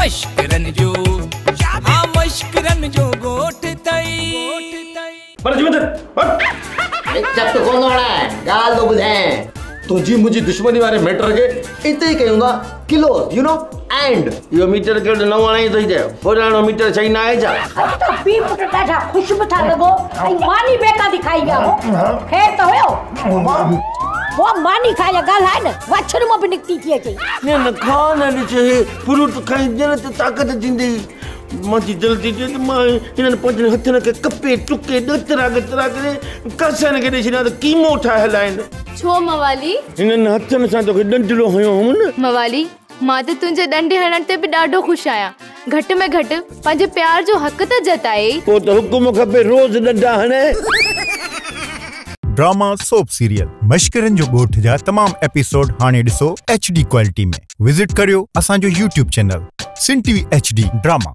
मशकिरन जो हाँ मशकिरन जो गोठ तई पर जिमिंदर जब तो कौन होना है गाल दो बुझे तुझी मुझी दुश्मनी वाले मैटर के इते ही कहूंगा किलो यू नो एंड यो मीटर के न वाणी तो दे पुरानो मीटर सही ना है जा तो बी पटटा जा खुशबू था लगो मानी बेटा दिखाई गया हो खैर तो हो वो मानी खाया गाल है ना वछर में भी निकती थी अचे न खाना ने चाहिए फ्रूट खाई जने तो ताकत जिंदी माची जल्दी जे मां इनन पंजन हथन के कपे टुके दतरा गतरा करे कसन के देना तो कीमो ठा हलाइन छो मवाली इनन हथन सा तो डंडलो हयो हम मवाली मां तो तुंजे डंडे हणन ते भी डाढो खुश आया घट में घट पंजे प्यार जो हक त जताए को तो हुकुम खपे रोज डंडा हणे ड्रामा सोप सीरियल मशकिरन जो गोठ जा तमाम एपिसोड हाने दिसो HD क्वालिटी में विजिट करियो असा जो YouTube चैनल SindhTVHD ड्रामा।